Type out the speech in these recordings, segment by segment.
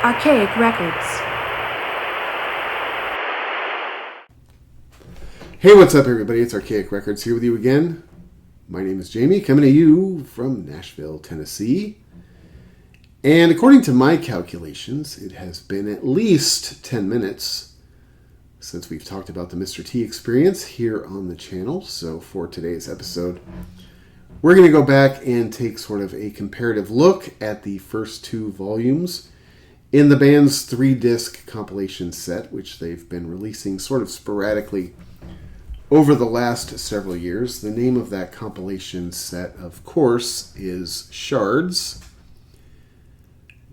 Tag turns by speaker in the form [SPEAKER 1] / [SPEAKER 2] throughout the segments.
[SPEAKER 1] Archaic Records.
[SPEAKER 2] Hey, what's up, everybody? It's Archaic Records here with you again. My name is Jamie, coming to you from Nashville, Tennessee. And according to my calculations, it has been at least 10 minutes since we've talked about the Mr. T experience here on the channel. So for today's episode, we're going to go back and take sort of a comparative look at the first two volumes in the band's 3-disc compilation set, which they've been releasing sort of sporadically over the last several years. The name of that compilation set, of course, is Shards.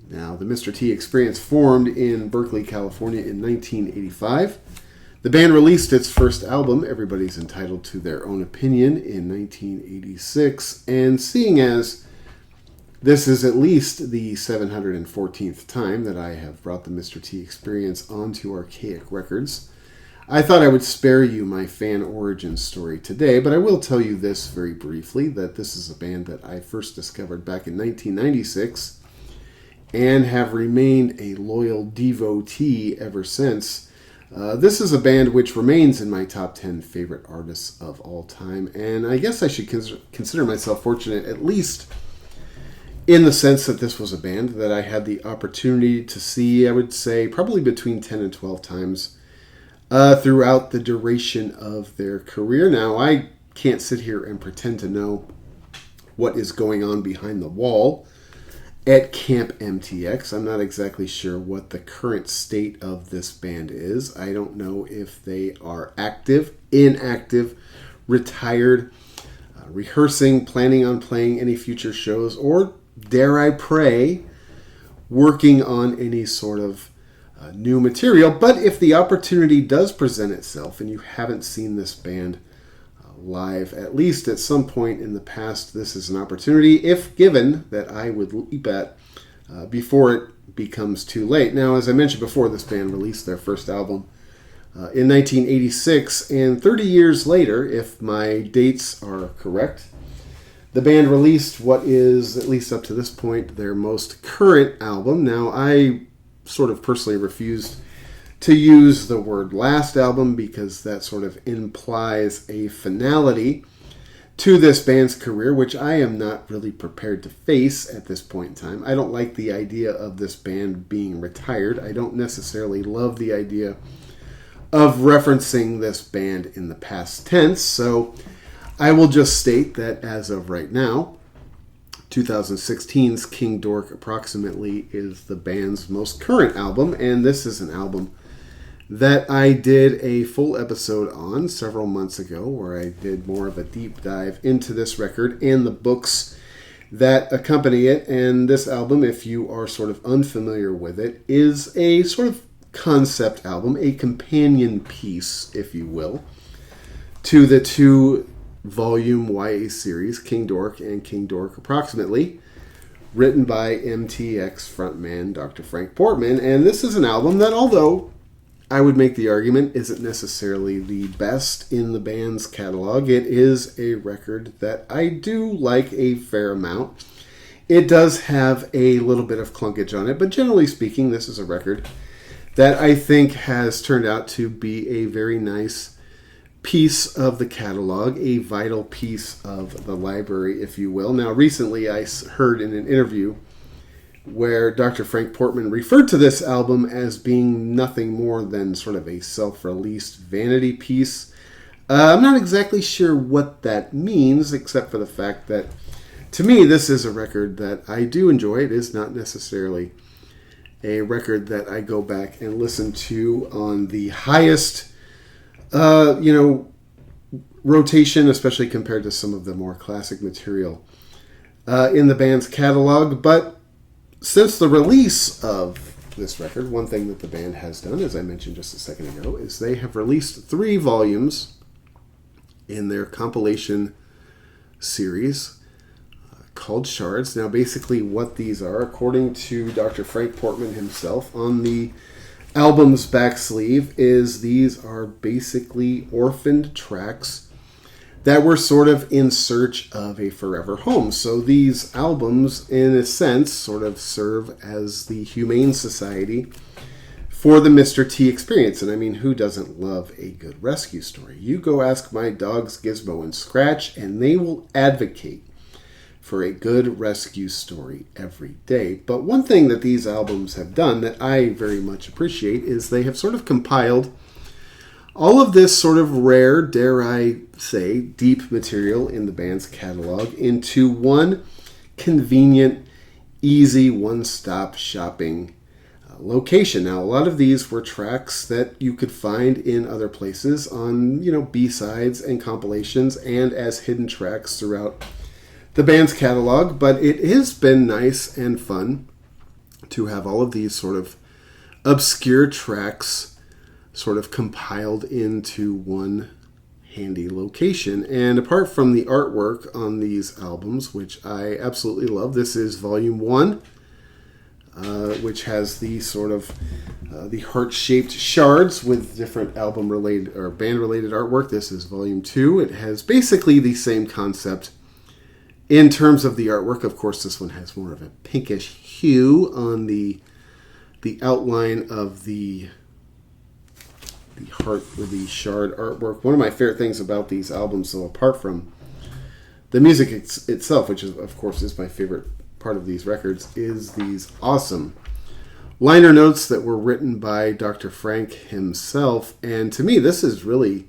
[SPEAKER 2] Now, the Mr. T experience formed in Berkeley, California in 1985. The band released its first album, Everybody's Entitled to Their Own Opinion, in 1986. And seeing as this is at least the 714th time that I have brought the Mr. T experience onto Archaic Records, I thought I would spare you my fan origin story today, but I will tell you this very briefly, that this is a band that I first discovered back in 1996 and have remained a loyal devotee ever since. This is a band which remains in my top 10 favorite artists of all time, and I guess I should consider myself fortunate, at least in the sense that this was a band that I had the opportunity to see, I would say, probably between 10 and 12 times throughout the duration of their career. Now, I can't sit here and pretend to know what is going on behind the wall at Camp MTX. I'm not exactly sure what the current state of this band is. I don't know if they are active, inactive, retired, rehearsing, planning on playing any future shows, or, dare I pray, working on any sort of new material. But if the opportunity does present itself and you haven't seen this band live, at least at some point in the past, this is an opportunity, if given, that I would leap at before it becomes too late. Now, as I mentioned before, this band released their first album in 1986, and 30 years later, if my dates are correct, the band released what is, at least up to this point, their most current album. Now, I sort of personally refused to use the word last album because that sort of implies a finality to this band's career, which I am not really prepared to face at this point in time. I don't like the idea of this band being retired. I don't necessarily love the idea of referencing this band in the past tense, so I will just state that as of right now, 2016's King Dork approximately is the band's most current album, and this is an album that I did a full episode on several months ago, where I did more of a deep dive into this record and the books that accompany it. And this album, if you are sort of unfamiliar with it, is a sort of concept album, a companion piece, if you will, to the 2-volume YA series, King Dork and King Dork Approximately, written by MTX frontman Dr. Frank Portman. And this is an album that, although I would make the argument isn't necessarily the best in the band's catalog, it is a record that I do like a fair amount. It does have a little bit of clunkage on it, but generally speaking, this is a record that I think has turned out to be a very nice piece of the catalog, a vital piece of the library, if you will. Now, recently I heard in an interview where Dr. Frank Portman referred to this album as being nothing more than sort of a self-released vanity piece. I'm not exactly sure what that means, except for the fact that, to me, this is a record that I do enjoy. It is not necessarily a record that I go back and listen to on the highest rotation, especially compared to some of the more classic material in the band's catalog. But since the release of this record, one thing that the band has done, as I mentioned just a second ago, is they have released 3 volumes in their compilation series called Shards. Now, basically what these are, according to Dr. Frank Portman himself, on the album's back sleeve, is these are basically orphaned tracks that were sort of in search of a forever home. So these albums, in a sense, sort of serve as the Humane Society for the Mr. T experience. And I mean, who doesn't love a good rescue story? You go ask my dogs Gizmo and Scratch, and they will advocate for a good rescue story every day. But one thing that these albums have done that I very much appreciate is they have sort of compiled all of this sort of rare, dare I say, deep material in the band's catalog into one convenient, easy, one-stop shopping location. Now, a lot of these were tracks that you could find in other places on, B-sides and compilations and as hidden tracks throughout the band's catalog, but it has been nice and fun to have all of these sort of obscure tracks sort of compiled into one handy location. And apart from the artwork on these albums, which I absolutely love, this is Volume 1, which has the sort of the heart-shaped shards with different album-related or band-related artwork. This is Volume 2. It has basically the same concept in terms of the artwork. Of course, this one has more of a pinkish hue on the outline of the heart with the shard artwork. One of my favorite things about these albums, so apart from the music itself, which is, of course, is my favorite part of these records, is these awesome liner notes that were written by Dr. Frank himself. And to me, this is really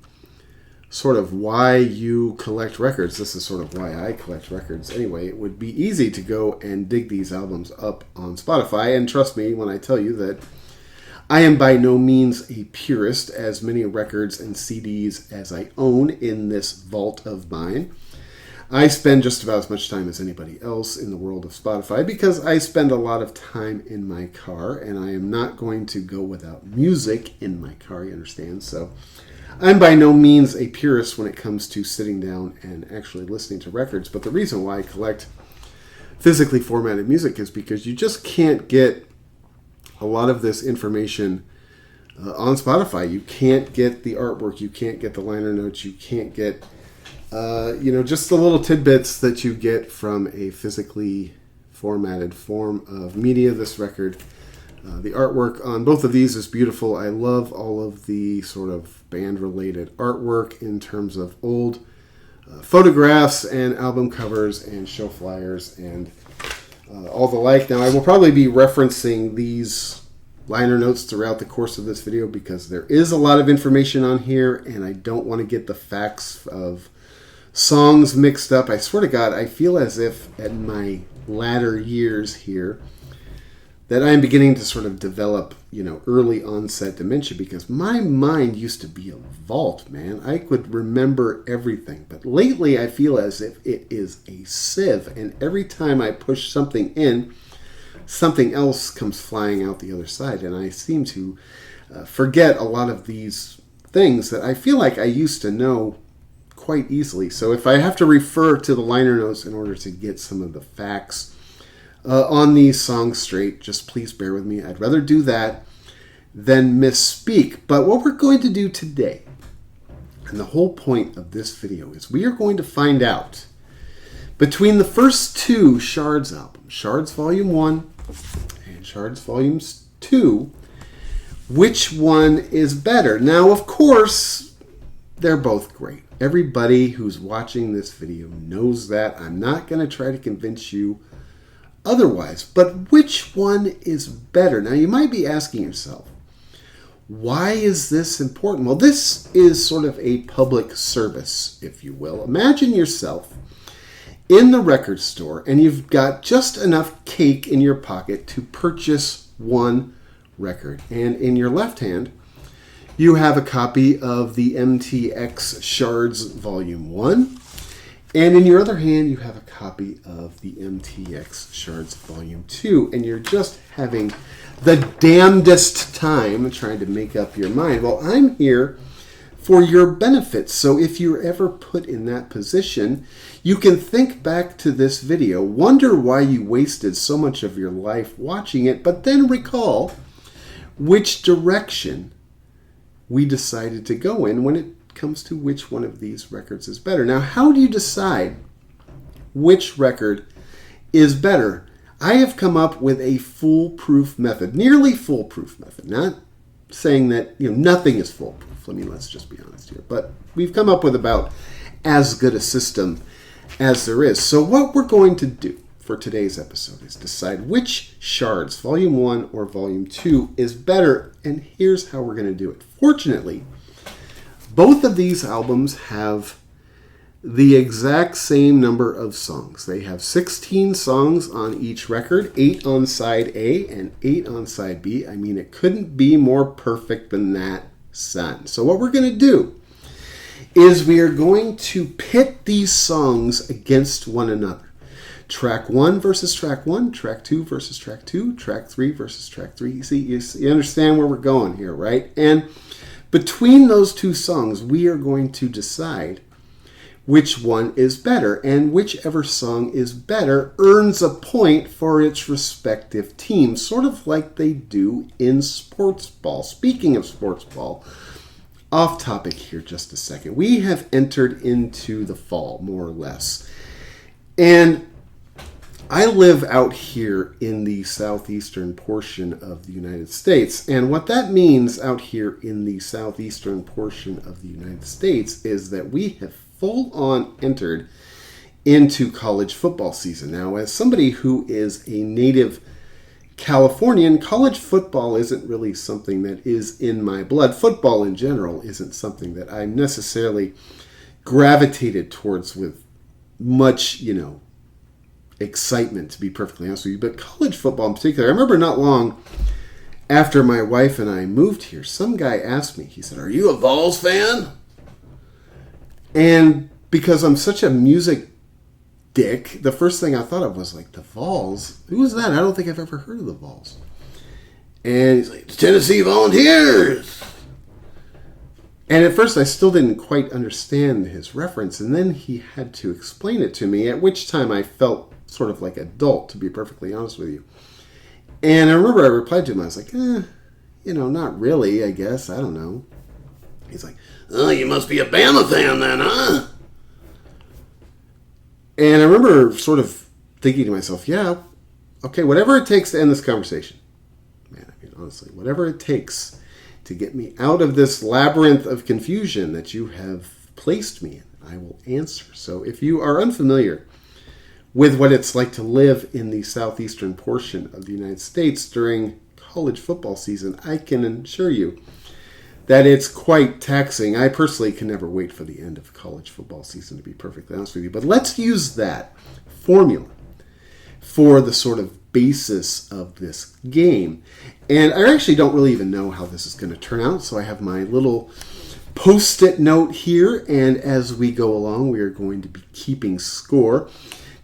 [SPEAKER 2] sort of why you collect records. This is sort of why I collect records. Anyway, it would be easy to go and dig these albums up on Spotify. And trust me when I tell you that I am by no means a purist, as many records and CDs as I own in this vault of mine. I spend just about as much time as anybody else in the world of Spotify because I spend a lot of time in my car, and I am not going to go without music in my car, you understand? So I'm by no means a purist when it comes to sitting down and actually listening to records, but the reason why I collect physically formatted music is because you just can't get a lot of this information on Spotify. You can't get the artwork, you can't get the liner notes, you can't get just the little tidbits that you get from a physically formatted form of media. This record, the artwork on both of these is beautiful. I love all of the sort of band-related artwork in terms of old photographs and album covers and show flyers and all the like. Now, I will probably be referencing these liner notes throughout the course of this video because there is a lot of information on here, and I don't want to get the facts of songs mixed up. I swear to God, I feel as if at my latter years here that I'm beginning to sort of develop, early onset dementia, because my mind used to be a vault, man. I could remember everything. But lately I feel as if it is a sieve, and every time I push something in, something else comes flying out the other side, and I seem to forget a lot of these things that I feel like I used to know quite easily. So if I have to refer to the liner notes in order to get some of the facts on these songs straight, just please bear with me. I'd rather do that than misspeak. But what we're going to do today, and the whole point of this video, is we are going to find out between the first two Shards albums, Shards Volume 1 and Shards Volume 2, which one is better. Now, of course, they're both great. Everybody who's watching this video knows that. I'm not going to try to convince you otherwise. But which one is better? Now, you might be asking yourself, why is this important? Well, this is sort of a public service, if you will. Imagine yourself in the record store, and you've got just enough cake in your pocket to purchase one record. And in your left hand, you have a copy of the MTX Shards Volume 1. And in your other hand, you have a copy of the MTX Shards Volume 2. And you're just having the damnedest time trying to make up your mind. Well, I'm here for your benefit. So if you're ever put in that position, you can think back to this video, wonder why you wasted so much of your life watching it, but then recall which direction we decided to go in when it comes to which one of these records is better. Now, how do you decide which record is better? I have come up with a foolproof method, nearly foolproof method. Not saying that nothing is foolproof. Let's just be honest here. But we've come up with about as good a system as there is. So what we're going to do for today's episode is decide which Shards, Volume 1 or Volume 2, is better. And here's how we're going to do it. Fortunately, both of these albums have the exact same number of songs. They have 16 songs on each record, 8 on side A and 8 on side B. I mean, it couldn't be more perfect than that, son. So what we're going to do is we are going to pit these songs against one another. Track 1 versus track 1, track 2 versus track 2, track 3 versus track 3. You understand where we're going here, right? And between those two songs, we are going to decide which one is better. And whichever song is better earns a point for its respective team, sort of like they do in sports ball. Speaking of sports ball, off topic here just a second. We have entered into the fall, more or less. And I live out here in the southeastern portion of the United States. And what that means out here in the southeastern portion of the United States is that we have full on entered into college football season. Now, as somebody who is a native Californian, college football isn't really something that is in my blood. Football in general isn't something that I necessarily gravitated towards with much, excitement, to be perfectly honest with you. But college football in particular, I remember not long after my wife and I moved here, some guy asked me, he said, "Are you a Vols fan?" And because I'm such a music dick, the first thing I thought of was like, the Vols? Who is that? I don't think I've ever heard of the Vols. And he's like, "Tennessee Volunteers." And at first I still didn't quite understand his reference, and then he had to explain it to me, at which time I felt sort of like adult, to be perfectly honest with you. And I remember I replied to him, I was like, not really, I guess, I don't know. He's like, "Oh, you must be a Bama fan then, huh?" And I remember sort of thinking to myself, yeah, okay, whatever it takes to end this conversation. Man, I mean, honestly, whatever it takes to get me out of this labyrinth of confusion that you have placed me in, I will answer. So if you are unfamiliar with what it's like to live in the southeastern portion of the United States during college football season, I can assure you that it's quite taxing. I personally can never wait for the end of college football season, to be perfectly honest with you. But let's use that formula for the sort of basis of this game. And I actually don't really even know how this is going to turn out, so I have my little post-it note here, and as we go along, we are going to be keeping score.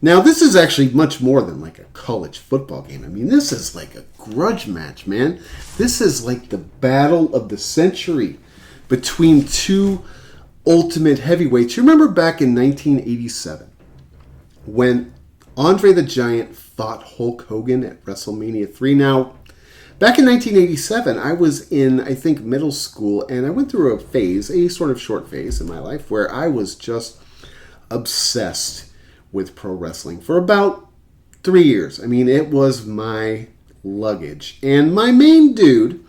[SPEAKER 2] Now, this is actually much more than like a college football game. I mean, this is like a grudge match, man. This is like the battle of the century between two ultimate heavyweights. You remember back in 1987 when Andre the Giant fought Hulk Hogan at WrestleMania 3? Now, back in 1987, I was in, I think, middle school, and I went through a sort of short phase in my life where I was just obsessed with pro wrestling for about 3 years. I mean, it was my luggage. And my main dude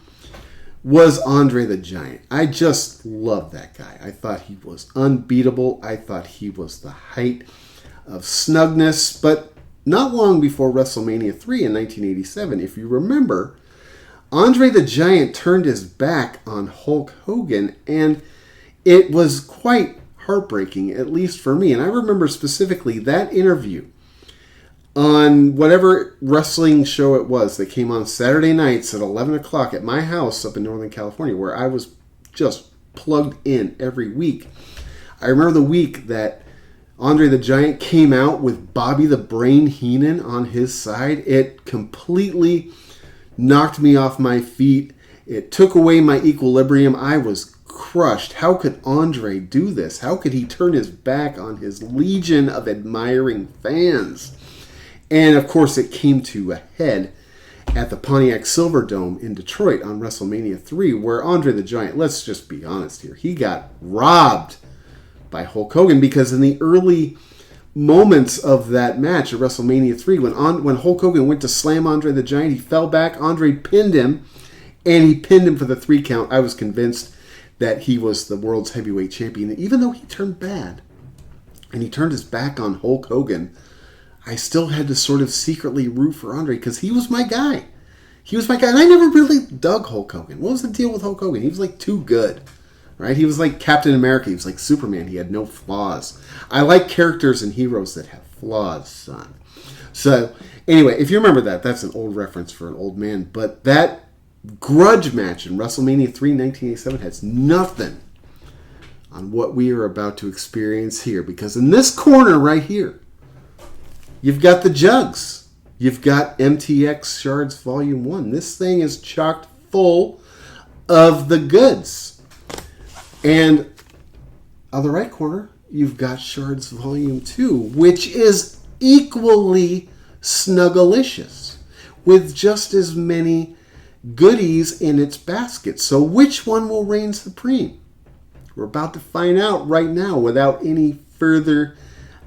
[SPEAKER 2] was Andre the Giant. I just loved that guy. I thought he was unbeatable. I thought he was the height of snugness. But not long before WrestleMania 3 in 1987, if you remember, Andre the Giant turned his back on Hulk Hogan, and it was quite heartbreaking, at least for me. And I remember specifically that interview on whatever wrestling show it was that came on Saturday nights at 11 o'clock at my house up in Northern California, where I was just plugged in every week. I remember the week that Andre the Giant came out with Bobby the Brain Heenan on his side. It completely knocked me off my feet. It took away my equilibrium. I was crushed. How could Andre do this? How could he turn his back on his legion of admiring fans? And of course it came to a head at the Pontiac Silverdome in Detroit on WrestleMania 3, where Andre the Giant, let's just be honest here, he got robbed by Hulk Hogan, because in the early moments of that match at WrestleMania 3, when Hulk Hogan went to slam Andre the Giant, he fell back, Andre pinned him, and he pinned him for the 3 count. I was convinced that he was the world's heavyweight champion. And even though he turned bad, and he turned his back on Hulk Hogan, I still had to sort of secretly root for Andre, because he was my guy. He was my guy, and I never really dug Hulk Hogan. What was the deal with Hulk Hogan? He was like too good. Right? He was like Captain America. He was like Superman. He had no flaws. I like characters and heroes that have flaws, son. So, anyway, if you remember that, that's an old reference for an old man. But that grudge match in WrestleMania 3, 1987 has nothing on what we are about to experience here. Because in this corner right here, you've got the jugs. You've got MTX Shards Volume 1. This thing is chocked full of the goods. And on the right corner, you've got Shards Volume 2, which is equally snuggalicious, with just as many goodies in its basket. So which one will reign supreme? We're about to find out right now without any further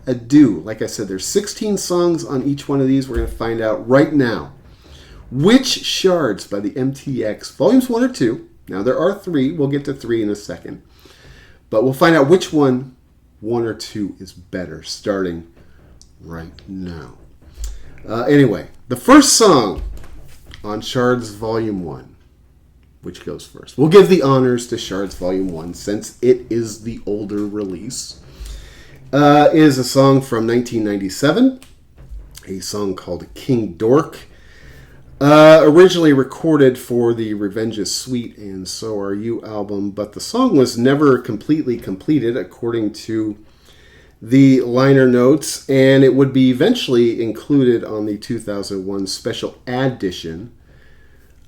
[SPEAKER 2] ado. Like I said, there's 16 songs on each one of these. We're going to find out right now which Shards by the MTX, Volumes 1 or 2, now, there are 3. We'll get to 3 in a second. But we'll find out which one or 2, is better, starting right now. Anyway, the first song on Shards Volume 1, which goes first. We'll give the honors to Shards Volume 1, since it is the older release. Is a song from 1997, a song called King Dork. Originally recorded for the Revenge is Sweet and So Are You album, but the song was never completely completed according to the liner notes, and it would be eventually included on the 2001 special edition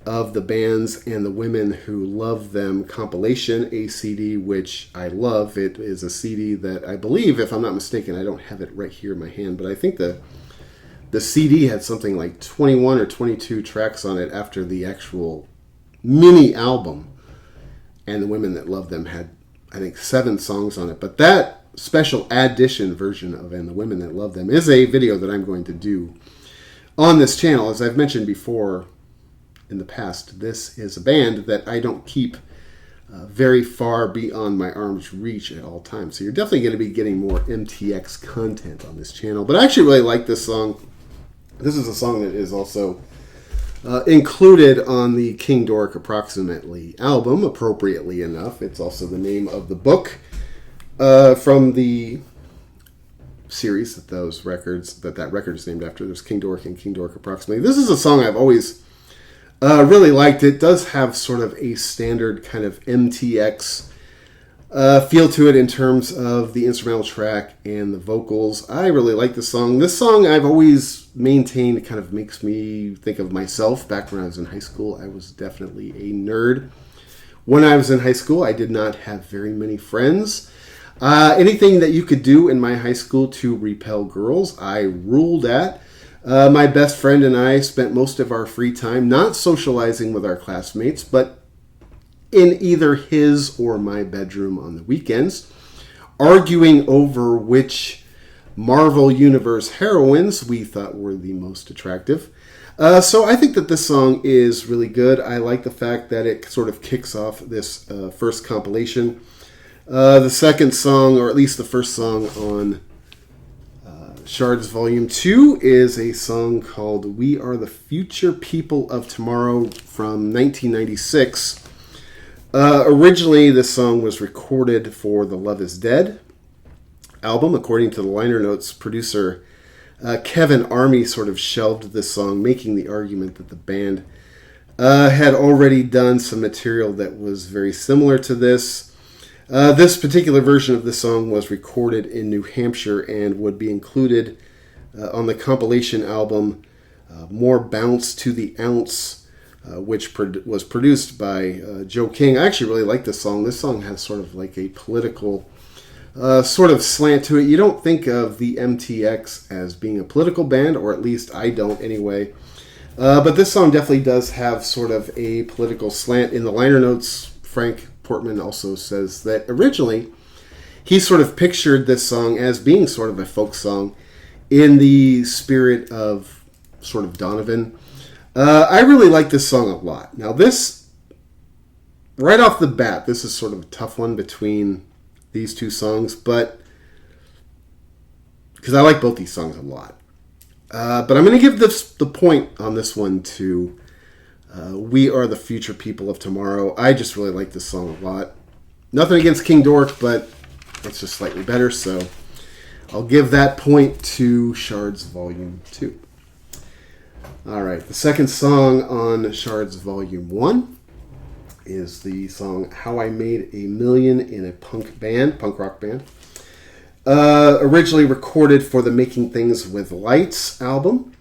[SPEAKER 2] of the Bands and the Women Who Love Them compilation, a CD which I love. It is a CD that I believe, if I'm not mistaken, I don't have it right here in my hand, but I think the CD had something like 21 or 22 tracks on it after the actual mini album. And the Women That Love Them had, I think, 7 songs on it. But that special edition version of And the Women That Love Them is a video that I'm going to do on this channel. As I've mentioned before in the past, this is a band that I don't keep very far beyond my arm's reach at all times. So you're definitely going to be getting more MTX content on this channel. But I actually really like this song. This is a song that is also included on the King Dork Approximately album, appropriately enough. It's also the name of the book from the series that that record is named after. There's King Dork and King Dork Approximately. This is a song I've always really liked. It does have sort of a standard kind of MTX feel to it in terms of the instrumental track and the vocals. I really like this song. This song I've always maintained kind of makes me think of myself. Back when I was in high school, I was definitely a nerd. When I was in high school, I did not have very many friends. Anything that you could do in my high school to repel girls, I ruled at. My best friend and I spent most of our free time not socializing with our classmates, but in either his or my bedroom on the weekends, arguing over which Marvel Universe heroines we thought were the most attractive. So I think that this song is really good. I like the fact that it sort of kicks off this first compilation. The second song, or at least the first song on Shards Volume 2, is a song called We Are the Future People of Tomorrow from 1996. Originally, this song was recorded for the Love is Dead album. According to the liner notes, producer Kevin Army sort of shelved this song, making the argument that the band had already done some material that was very similar to this. This particular version of the song was recorded in New Hampshire and would be included on the compilation album More Bounce to the Ounce, which was produced by Joe King. I actually really like this song. This song has sort of like a political sort of slant to it. You don't think of the MTX as being a political band, or at least I don't anyway. But this song definitely does have sort of a political slant. In the liner notes, Frank Portman also says that originally he sort of pictured this song as being sort of a folk song in the spirit of sort of Donovan. I really like this song a lot. Now this, right off the bat, this is sort of a tough one between these two songs, but because I like both these songs a lot. But I'm going to give the point on this one to We Are the Future People of Tomorrow. I just really like this song a lot. Nothing against King Dork, but it's just slightly better, so I'll give that point to Shards Volume 2. Alright, the second song on Shards Volume 1 is the song How I Made a Million in a Punk rock band. Originally recorded for the Making Things with Lights album.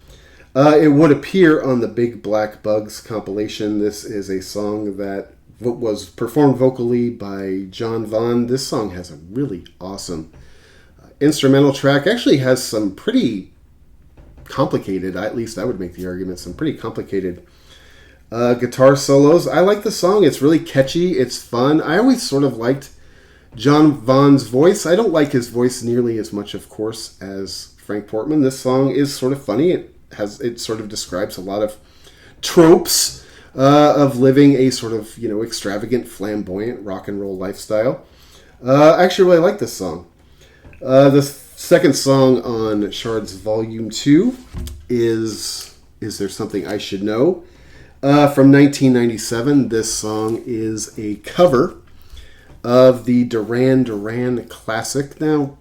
[SPEAKER 2] It would appear on the Big Black Bugs compilation. This is a song that was performed vocally by John Vaughn. This song has a really awesome instrumental track. Actually has some pretty complicated, at least I would make the argument, some pretty complicated guitar solos. I like the song. It's really catchy. It's fun. I always sort of liked John Vaughn's voice. I don't like his voice nearly as much, of course, as Frank Portman. This song is sort of funny. It sort of describes a lot of tropes of living a sort of, extravagant, flamboyant rock and roll lifestyle. I actually really like this song. The second song on Shards Volume 2 is There Something I Should Know? From 1997. This song is a cover of the Duran Duran classic. Now,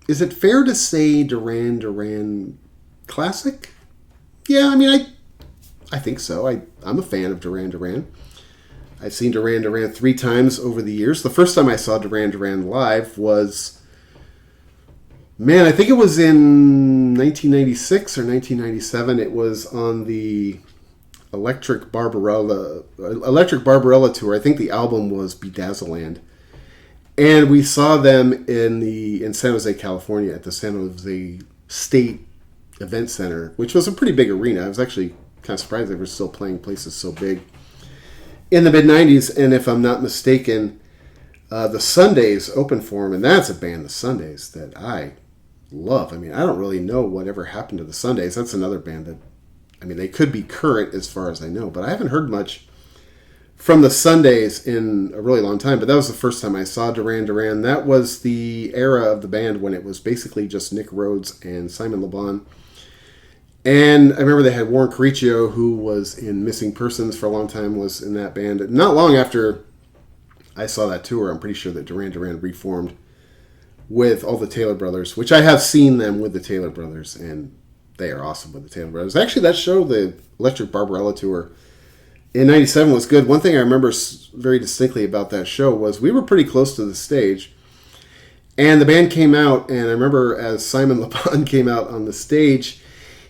[SPEAKER 2] is it fair to say Duran Duran classic? Yeah, I think so. I'm a fan of Duran Duran. I've seen Duran Duran 3 times over the years. The first time I saw Duran Duran live was, I think it was in 1996 or 1997. It was on the Electric Barbarella tour. I think the album was Bedazzleland. And we saw them in San Jose, California at the San Jose State Event Center, which was a pretty big arena. I was actually kind of surprised they were still playing places so big in the mid-90s. And if I'm not mistaken, the Sundays opened for them, and that's a band, the Sundays, that I love. I don't really know whatever happened to the Sundays. That's another band that, they could be current as far as I know, but I haven't heard much from the Sundays in a really long time. But that was the first time I saw Duran Duran. That was the era of the band when it was basically just Nick Rhodes and Simon Le Bon. And I remember they had Warren Caricchio, who was in Missing Persons for a long time, was in that band. Not long after I saw that tour, I'm pretty sure that Duran Duran reformed with all the Taylor Brothers, which I have seen them with the Taylor Brothers, and they are awesome with the Taylor Brothers. Actually, that show, the Electric Barbarella tour in 97, was good. One thing I remember very distinctly about that show was we were pretty close to the stage, and the band came out, and I remember as Simon Le Bon came out on the stage,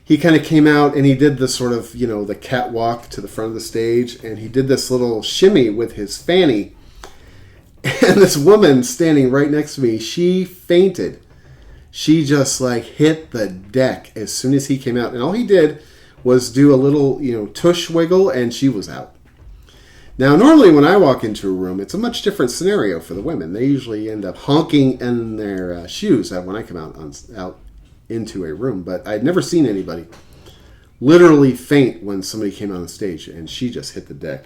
[SPEAKER 2] he kind of came out and he did the sort of, the catwalk to the front of the stage, and he did this little shimmy with his fanny. And this woman standing right next to me, she fainted. She just hit the deck as soon as he came out. And all he did was do a little, tush wiggle, and she was out. Now, normally when I walk into a room, it's a much different scenario for the women. They usually end up honking in their shoes when I come out into a room. But I'd never seen anybody literally faint when somebody came on the stage, and she just hit the deck.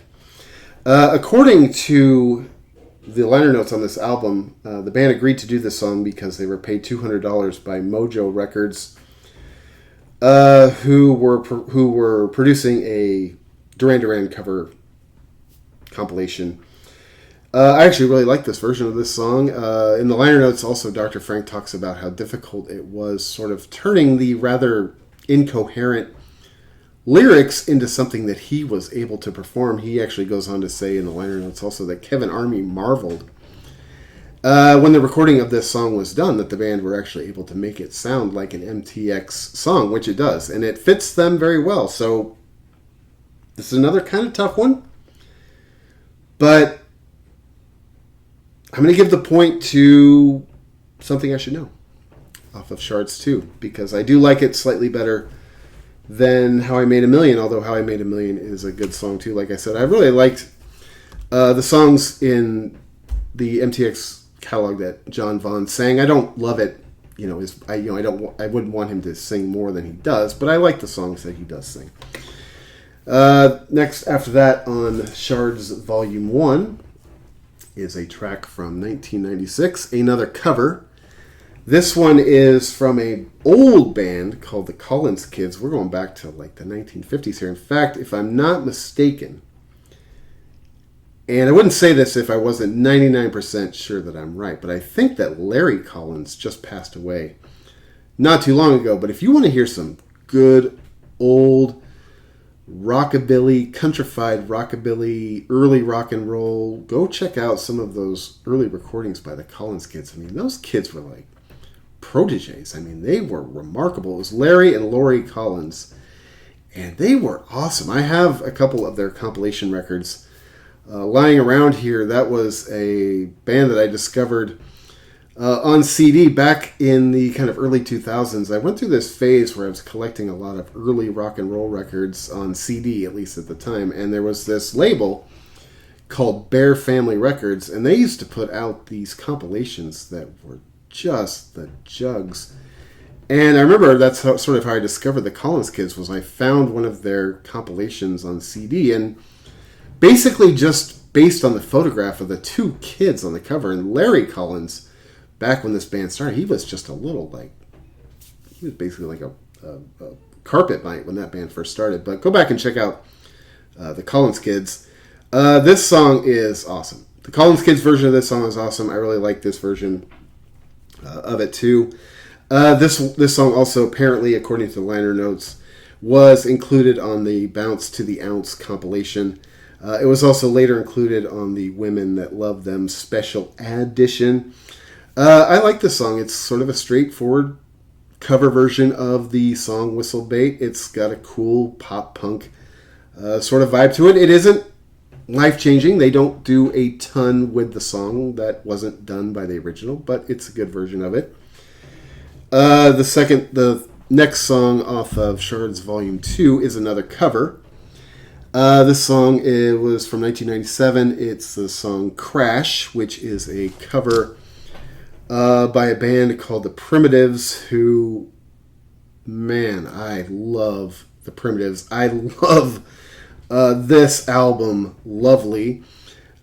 [SPEAKER 2] According to the liner notes on this album, the band agreed to do this song because they were paid $200 by Mojo Records, who were producing a Duran Duran cover compilation. I actually really like this version of this song. In the liner notes, also, Dr. Frank talks about how difficult it was sort of turning the rather incoherent lyrics into something that he was able to perform. He actually goes on to say in the liner notes also that Kevin Army marveled when the recording of this song was done that the band were actually able to make it sound like an MTX song, which it does, and it fits them very well. So this is another kind of tough one, but I'm going to give the point to Something I Should Know off of Shards 2, because I do like it slightly better than How I Made a Million, although How I Made a Million is a good song too. Like I said, I really liked the songs in the MTX catalog that John Vaughn sang. I don't love it, I wouldn't want him to sing more than he does, but I like the songs that he does sing. Next, after that, on Shards Volume 1 is a track from 1996, another cover. This one is from an old band called the Collins Kids. We're going back to like the 1950s here. In fact, if I'm not mistaken, and I wouldn't say this if I wasn't 99% sure that I'm right, but I think that Larry Collins just passed away not too long ago. But if you want to hear some good old rockabilly, countrified rockabilly, early rock and roll, go check out some of those early recordings by the Collins Kids. I mean, those kids were like proteges. I mean, they were remarkable. It was Larry and Lori Collins, and they were awesome. I have a couple of their compilation records lying around here. That was a band that I discovered on CD back in the kind of early 2000s. I went through this phase where I was collecting a lot of early rock and roll records on CD, at least at the time, and there was this label called Bear Family Records, and they used to put out these compilations that were just the jugs. And I remember that's sort of how I discovered the Collins Kids. Was I found one of their compilations on CD, and basically just based on the photograph of the two kids on the cover. And Larry Collins, back when this band started, he was just a little he was basically like a carpet knight when that band first started. But go back and check out the Collins Kids. This song is awesome. The Collins Kids version of this song is awesome. I really like this version of it too. This song also, apparently, according to the liner notes, was included on the Bounce to the Ounce compilation. It was also later included on the Women That Love Them special edition. I like this song. It's sort of a straightforward cover version of the song Whistle Bait. It's got a cool pop punk sort of vibe to it. It isn't life-changing. They don't do a ton with the song. That wasn't done by the original, but it's a good version of it. The next song off of Shards Volume 2 is another cover. This song was from 1997. It's the song Crash, which is a cover by a band called The Primitives, who, man, I love The Primitives. I love this album, Lovely.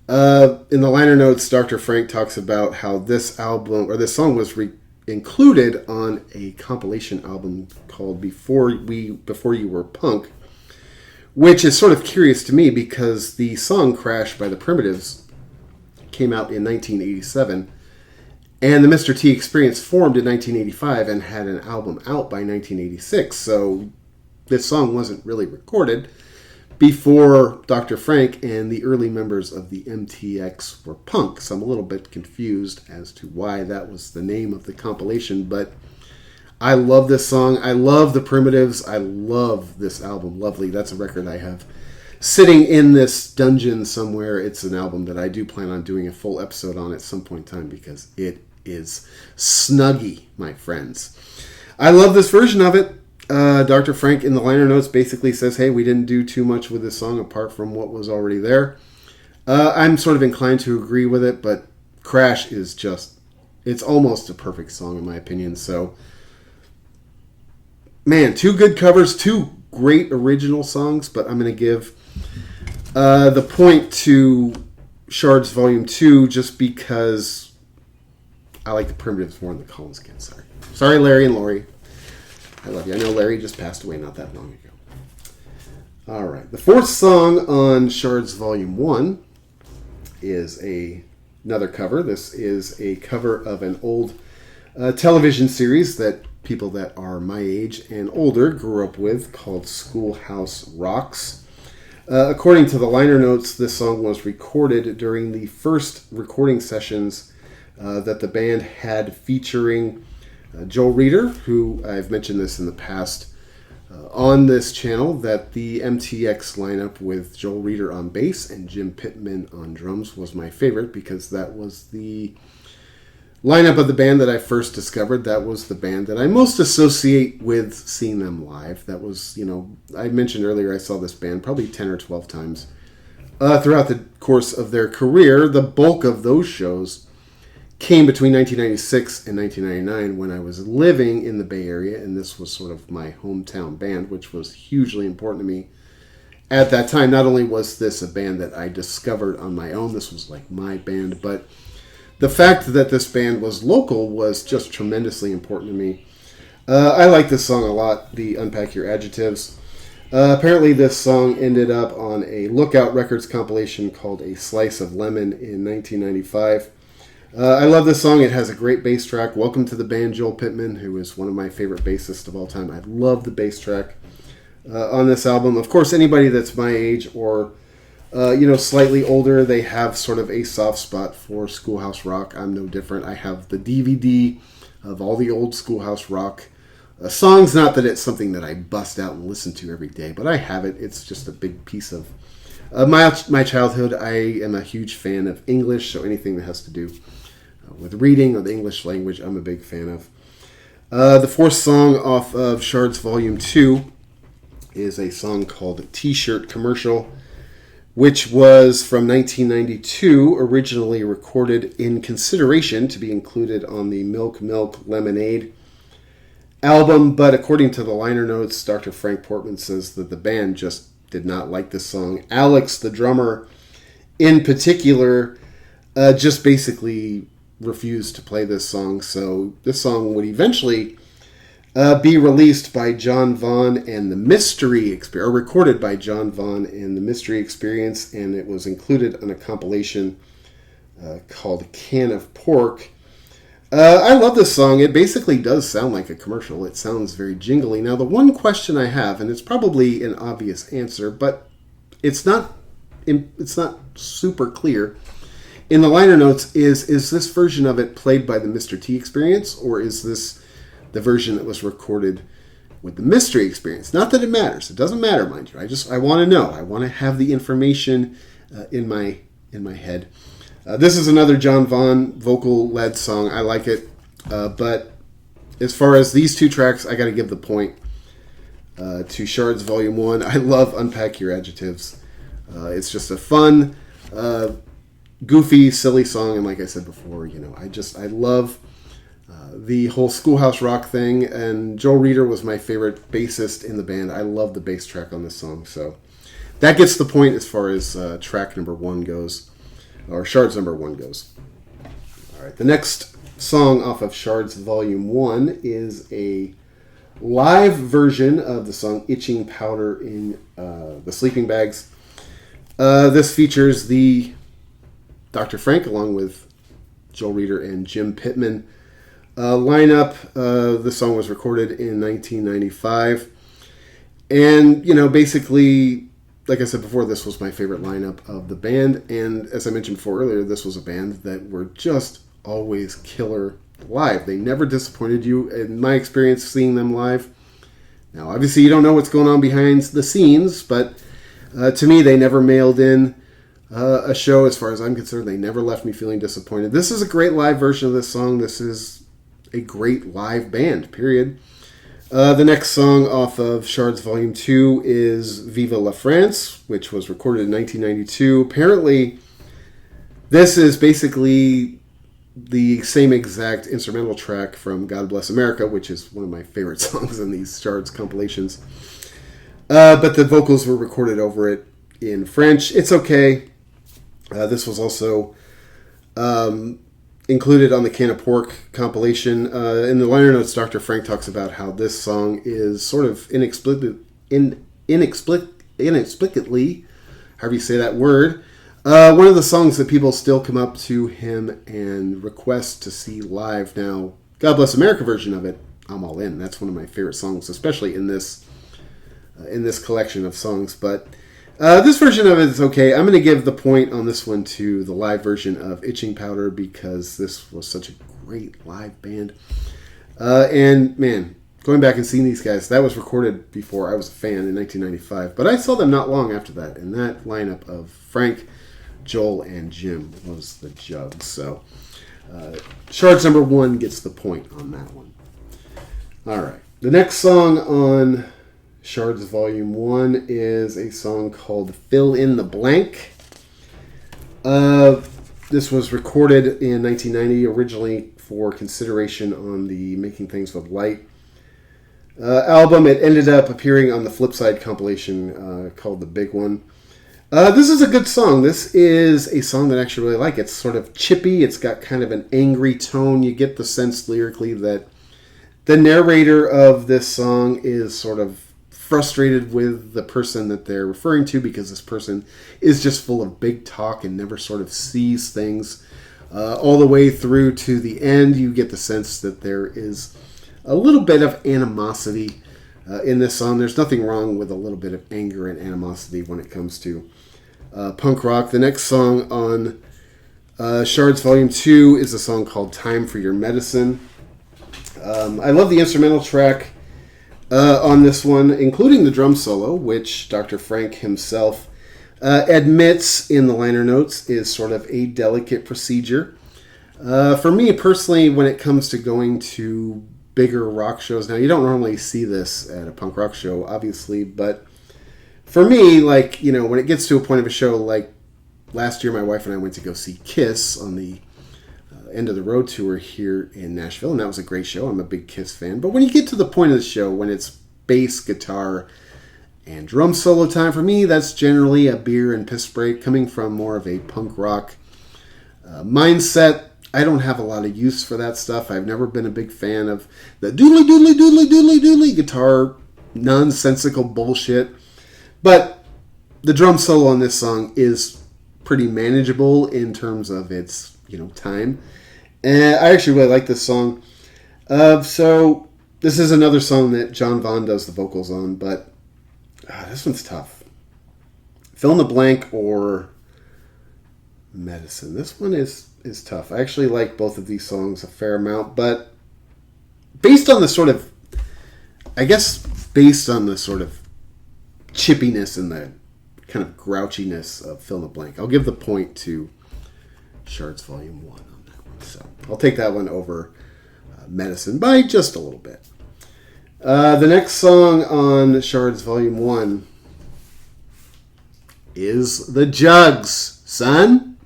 [SPEAKER 2] In the liner notes, Dr. Frank talks about how this song was included on a compilation album called Before You Were Punk, which is sort of curious to me because the song Crash by The Primitives came out in 1987, and the Mr. T Experience formed in 1985 and had an album out by 1986, so this song wasn't really recorded before Dr. Frank and the early members of the MTX were punk. So I'm a little bit confused as to why that was the name of the compilation, but I love this song. I love The Primitives. I love this album, Lovely. That's a record I have sitting in this dungeon somewhere. It's an album that I do plan on doing a full episode on at some point in time because it is snuggy, my friends. I love this version of it. Dr. Frank in the liner notes basically says, hey, we didn't do too much with this song apart from what was already there. I'm sort of inclined to agree with it, but Crash is it's almost a perfect song in my opinion. So, man, two good covers, two great original songs, but I'm going to give the point to Shards Volume 2 just because I like the Primitives more than the Collins Kids. Sorry, Larry and Lori. I love you. I know Larry just passed away not that long ago. All right. The fourth song on Shards Volume 1 is another cover. This is a cover of an old television series that people that are my age and older grew up with called Schoolhouse Rocks. According to the liner notes, this song was recorded during the first recording sessions that the band had featuring Joel Reeder, who I've mentioned this in the past on this channel, that the MTX lineup with Joel Reeder on bass and Jim Pittman on drums was my favorite because that was the lineup of the band that I first discovered, that was the band that I most associate with seeing them live. That was, I mentioned earlier I saw this band probably 10 or 12 times throughout the course of their career. The bulk of those shows came between 1996 and 1999 when I was living in the Bay Area, and this was sort of my hometown band, which was hugely important to me at that time. Not only was this a band that I discovered on my own, this was like my band, but the fact that this band was local was just tremendously important to me. I like this song a lot, the Unpack Your Adjectives. Apparently this song ended up on a Lookout Records compilation called A Slice of Lemon in 1995. I love this song. It has a great bass track. Welcome to the band, Joel Pittman, who is one of my favorite bassists of all time. I love the bass track on this album. Of course, anybody that's my age or slightly older, they have sort of a soft spot for Schoolhouse Rock. I'm no different. I have the DVD of all the old Schoolhouse Rock songs. Not that it's something that I bust out and listen to every day, but I have it. It's just a big piece of my childhood. I am a huge fan of English, so anything that has to do with reading or the English language, I'm a big fan of. The fourth song off of Shards Volume 2 is a song called T-Shirt Commercial, which was from 1992, originally recorded in consideration to be included on the Milk Milk Lemonade album, but according to the liner notes, Dr. Frank Portman says that the band just did not like this song. Alex, the drummer, in particular, just basically refused to play this song, so this song would eventually be released by John Vaughn and the Mystery Experience, or recorded by John Vaughn and the Mystery Experience, and it was included on a compilation called Can of Pork. I love this song. It basically does sound like a commercial. It sounds very jingly. Now, the one question I have, and it's probably an obvious answer, but it's not super clear in the liner notes, is this version of it played by the Mr. T Experience, or is this the version that was recorded with the Mystery Experience? Not that it matters. It doesn't matter, mind you. I want to know. I want to have the information in my head. This is another John Vaughn vocal-led song. I like it. But as far as these two tracks, I got to give the point to Shards Volume 1. I love Unpack Your Adjectives. It's just a fun, goofy, silly song. And like I said before, I love the whole Schoolhouse Rock thing. And Joel Reeder was my favorite bassist in the band. I love the bass track on this song. So that gets the point as far as track number 1 goes. Or Shards number 1 goes. All right, the next song off of Shards Volume 1 is a live version of the song Itching Powder in the Sleeping Bags. This features the Dr. Frank along with Joel Reeder and Jim Pittman lineup. The song was recorded in 1995. And, basically, like I said before, this was my favorite lineup of the band, and as I mentioned before earlier, this was a band that were just always killer live. They never disappointed you, in my experience seeing them live. Now, obviously, you don't know what's going on behind the scenes, but to me, they never mailed in a show. As far as I'm concerned, they never left me feeling disappointed. This is a great live version of this song. This is a great live band, period. The next song off of Shards Volume 2 is Viva la France, which was recorded in 1992. Apparently, this is basically the same exact instrumental track from God Bless America, which is one of my favorite songs in these Shards compilations. But the vocals were recorded over it in French. It's okay. This was also included on the Can of Pork compilation. In the liner notes, Dr. Frank talks about how this song is sort of inexplicably, however you say that word, one of the songs that people still come up to him and request to see live. Now, God Bless America version of it, I'm all in. That's one of my favorite songs, especially in this collection of songs. But this version of it is okay. I'm going to give the point on this one to the live version of Itching Powder because this was such a great live band. And man, going back and seeing these guys, that was recorded before I was a fan in 1995. But I saw them not long after that. And that lineup of Frank, Joel, and Jim was the jugs. So Shards number 1 gets the point on that one. All right. The next song on Shards Volume 1 is a song called Fill in the Blank. This was recorded in 1990, originally for consideration on the Making Things with Light album. It ended up appearing on the Flipside compilation called The Big One. This is a good song. This is a song that I actually really like. It's sort of chippy. It's got kind of an angry tone. You get the sense lyrically that the narrator of this song is sort of frustrated with the person that they're referring to because this person is just full of big talk and never sort of sees things. All the way through to the end, you get the sense that there is a little bit of animosity in this song. There's nothing wrong with a little bit of anger and animosity when it comes to punk rock. The next song on Shards Volume 2 is a song called Time for Your Medicine. I love the instrumental track on this one, including the drum solo, which Dr. Frank himself admits in the liner notes is sort of a delicate procedure. For me personally, when it comes to going to bigger rock shows, now you don't normally see this at a punk rock show, obviously, but for me, like, you know, when it gets to a point of a show, like last year my wife and I went to go see Kiss on the end of the road tour here in Nashville, and that was a great show. I'm a big Kiss fan. But when you get to the point of the show when it's bass, guitar, and drum solo time, for me, that's generally a beer and piss break coming from more of a punk rock mindset. I don't have a lot of use for that stuff. I've never been a big fan of the doodly doodly doodly doodly doodly guitar nonsensical bullshit. But the drum solo on this song is pretty manageable in terms of its, you know, time. And I actually really like this song. So this is another song that John Vaughn does the vocals on, but this one's tough. Fill in the Blank or Medicine. This one is tough. I actually like both of these songs a fair amount, but based on the sort of, chippiness and the kind of grouchiness of Fill in the Blank, I'll give the point to Shards Volume 1 on that one. So I'll take that one over Medicine by just a little bit. The next song on Shards Volume 1 is The Jugs, son.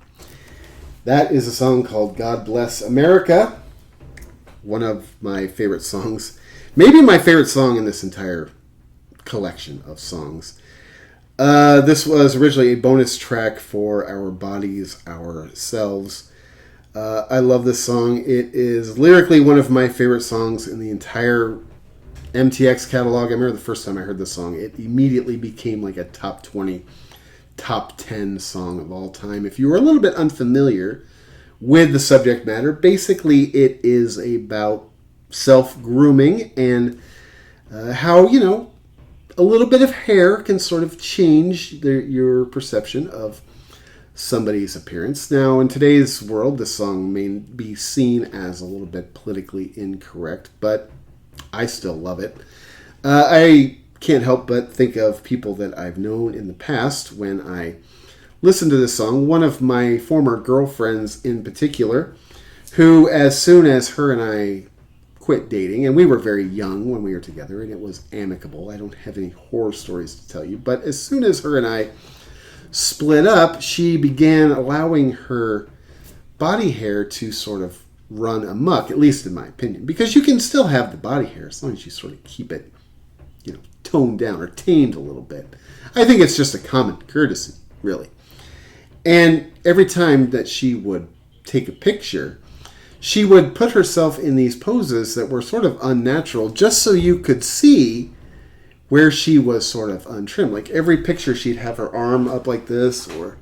[SPEAKER 2] That is a song called God Bless America. One of my favorite songs. Maybe my favorite song in this entire collection of songs. This was originally a bonus track for Our Bodies, Ourselves. I love this song. It is lyrically one of my favorite songs in the entire MTX catalog. I remember the first time I heard this song, it immediately became like a top 20, top 10 song of all time. If you were a little bit unfamiliar with the subject matter, basically it is about self-grooming and how, you know, a little bit of hair can sort of change your perception of somebody's appearance. Now, in today's world, this song may be seen as a little bit politically incorrect, but I still love it. I can't help but think of people that I've known in the past when I listen to this song. One of my former girlfriends in particular, who as soon as her and I quit dating, and we were very young when we were together, and it was amicable. I don't have any horror stories to tell you, but as soon as her and I split up, she began allowing her body hair to sort of run amok, at least in my opinion, because you can still have the body hair as long as you sort of keep it, you know, toned down or tamed a little bit. I think it's just a common courtesy, really. And every time that she would take a picture, she would put herself in these poses that were sort of unnatural just so you could see where she was sort of untrimmed. Like every picture, she'd have her arm up like this or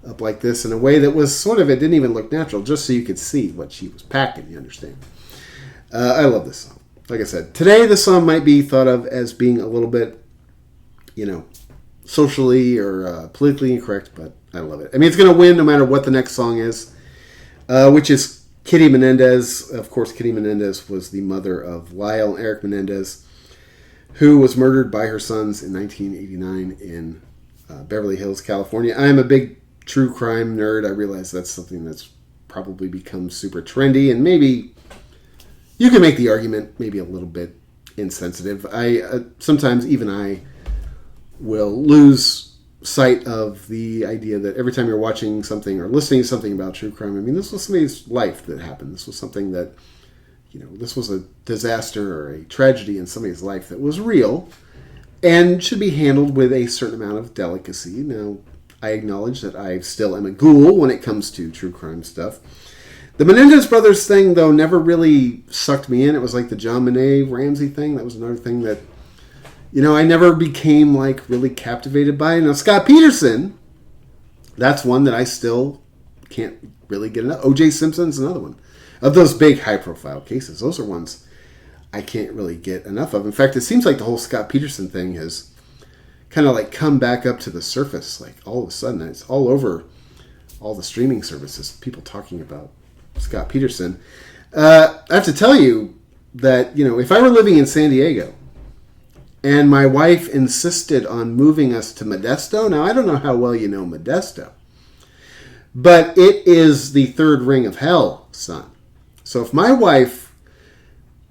[SPEAKER 2] up like this in a way that was sort of, it didn't even look natural, just so you could see what she was packing, you understand? I love this song. Like I said, today the song might be thought of as being a little bit, you know, socially or politically incorrect, but I love it. I mean, it's going to win no matter what the next song is, which is Kitty Menendez. Of course, Kitty Menendez was the mother of Lyle and Eric Menendez, who was murdered by her sons in 1989 in Beverly Hills, California. I am a big true crime nerd. I realize that's something that's probably become super trendy, and maybe you can make the argument maybe a little bit insensitive. Sometimes even I will lose sight of the idea that every time you're watching something or listening to something about true crime, I mean, this was somebody's life that happened. This was something that, this was a disaster or a tragedy in somebody's life that was real and should be handled with a certain amount of delicacy. Now, I acknowledge that I still am a ghoul when it comes to true crime stuff. The Menendez brothers thing, though, never really sucked me in. It was like the John Benet Ramsey thing. That was another thing that, I never became really captivated by. Now, Scott Peterson, that's one that I still can't really get enough. O.J. Simpson's another one. Of those big high-profile cases, those are ones I can't really get enough of. In fact, it seems like the whole Scott Peterson thing has kind of come back up to the surface. All of a sudden, it's all over all the streaming services, people talking about Scott Peterson. I have to tell you that, if I were living in San Diego and my wife insisted on moving us to Modesto, now I don't know how well you know Modesto, but it is the third ring of hell, son. So if my wife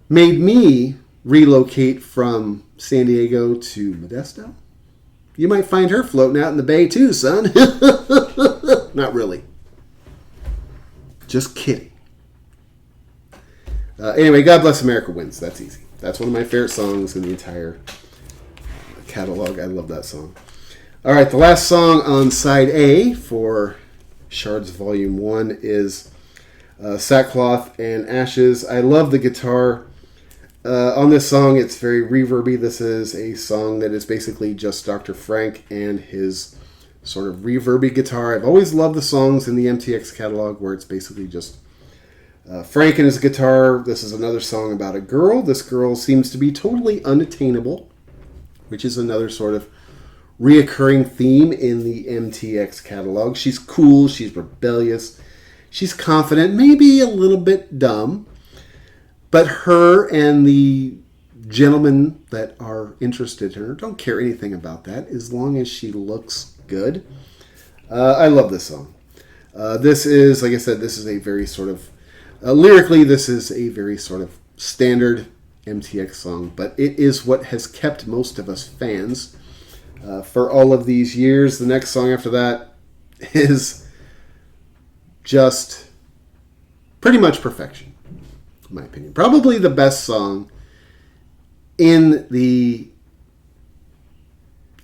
[SPEAKER 2] made me relocate from San Diego to Modesto, you might find her floating out in the bay too, son. Not really. Just kidding. Anyway, God Bless America wins. That's easy. That's one of my favorite songs in the entire catalog. I love that song. All right, the last song on side A for Shards Volume 1 is Sackcloth and Ashes. I love the guitar on this song. It's very reverby. This is a song that is basically just Dr. Frank and his sort of reverby guitar. I've always loved the songs in the MTX catalog where it's basically just Frank and his guitar. This is another song about a girl. This girl seems to be totally unattainable, which is another sort of reoccurring theme in the MTX catalog. She's cool. She's rebellious. She's confident, maybe a little bit dumb. But her and the gentlemen that are interested in her don't care anything about that as long as she looks good. I love this song. This is, like I said, this is a very sort of, lyrically, this is a very sort of standard MTX song, but it is what has kept most of us fans for all of these years. The next song after that is just pretty much perfection, in my opinion. Probably the best song in the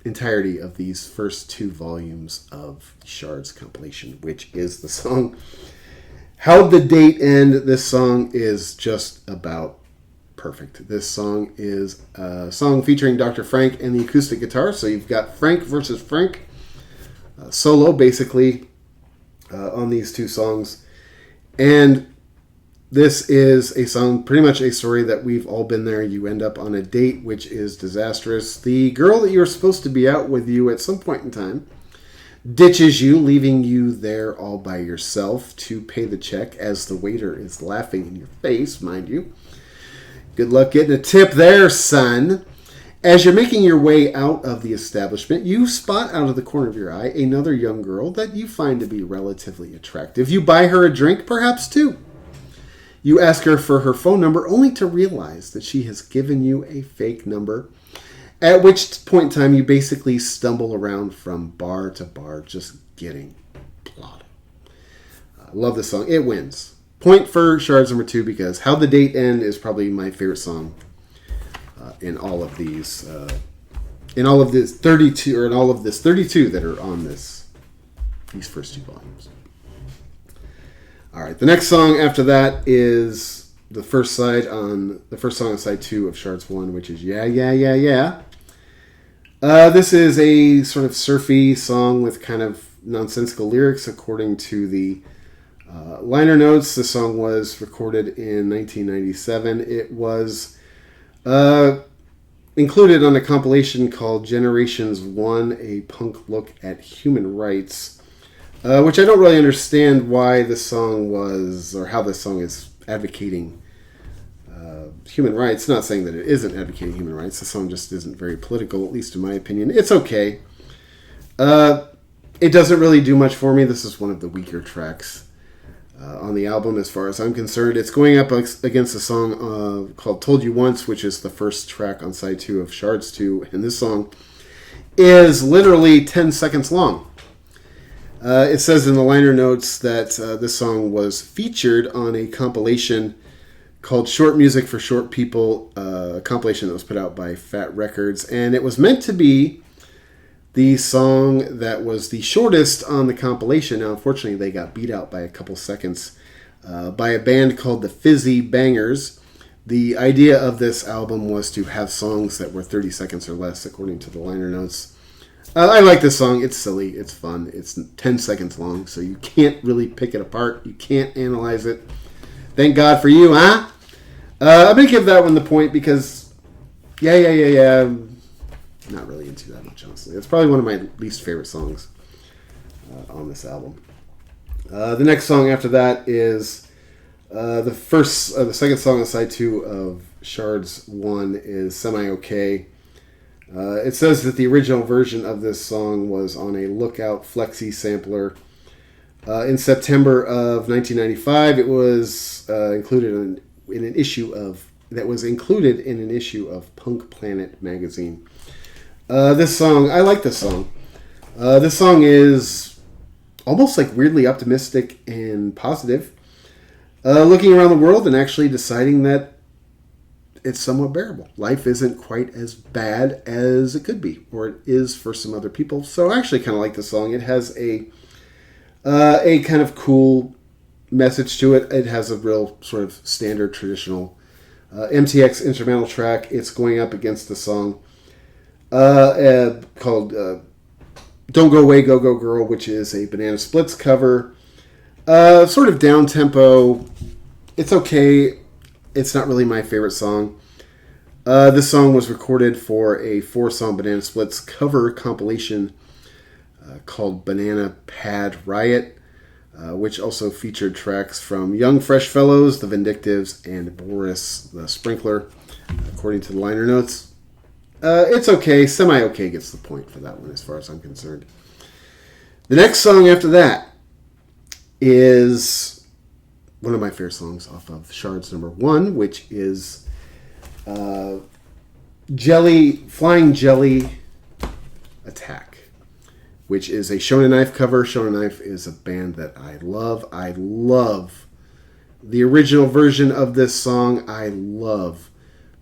[SPEAKER 2] entirety of these first two volumes of Shards compilation, which is the song How'd the Date End. This song is just about perfect. This song is a song featuring Dr. Frank and the acoustic guitar. So you've got Frank versus Frank, solo basically on these two songs. And this is a song, pretty much a story that we've all been there. You end up on a date which is disastrous. The girl that you're supposed to be out with you at some point in time ditches you, leaving you there all by yourself to pay the check as the waiter is laughing in your face, mind you. Good luck getting a tip there, son. As you're making your way out of the establishment, you spot out of the corner of your eye another young girl that you find to be relatively attractive. You buy her a drink, perhaps two. You ask her for her phone number, only to realize that she has given you a fake number, at which point in time you basically stumble around from bar to bar, just getting plotted. I love this song. It wins. Point for Shards number 2, because How'd the Date End is probably my favorite song in all of these, in all of this 32, or in all of this 32 that are on these first two volumes. All right, the next song after that is the first song on side 2 of Shards 1, which is Yeah, Yeah, Yeah, Yeah. This is a sort of surfy song with kind of nonsensical lyrics, according to the liner notes. The song was recorded in 1997. It was included on a compilation called Generations 1, A Punk Look at Human Rights, which I don't really understand why this song was, or how this song is advocating human rights. Not saying that it isn't advocating human rights. The song just isn't very political, at least in my opinion. It's okay. It doesn't really do much for me. This is one of the weaker tracks on the album as far as I'm concerned. It's going up against a song called Told You Once, which is the first track on side 2 of Shards 2, and this song is literally 10 seconds long. It says in the liner notes that this song was featured on a compilation called Short Music for Short People, a compilation that was put out by Fat Records, and it was meant to be the song that was the shortest on the compilation. Now, unfortunately, they got beat out by a couple seconds by a band called the Fizzy Bangers. The idea of this album was to have songs that were 30 seconds or less, according to the liner notes. I like this song. It's silly. It's fun. It's 10 seconds long, so you can't really pick it apart. You can't analyze it. Thank God for you, huh? I'm going to give that one the point because, yeah. I'm not really into that much, honestly. It's probably one of my least favorite songs on this album. The next song after that is the second song on side 2 of Shards 1 is Semi-OK. It says that the original version of this song was on a Lookout Flexi sampler. In September of 1995, it was included in an issue of Punk Planet magazine. This song, I like this song. This song is almost like weirdly optimistic and positive. Looking around the world and actually deciding that it's somewhat bearable. Life isn't quite as bad as it could be, or it is for some other people. So I actually kind of like this song. It has a kind of cool message to it. It has a real sort of standard traditional MTX instrumental track. It's going up against the song called Don't Go Away, Go Go Girl, which is a Banana Splits cover. Sort of down-tempo. It's okay. It's not really my favorite song. This song was recorded for a 4-song Banana Splits cover compilation called Banana Pad Riot, which also featured tracks from Young Fresh Fellows, The Vindictives, and Boris the Sprinkler, according to the liner notes. It's okay. Semi-okay gets the point for that one as far as I'm concerned. The next song after that is one of my favorite songs off of Shards number 1, which is Flying Jelly Attack, which is a Shonen Knife cover. Shonen Knife is a band that I love. I love the original version of this song. I love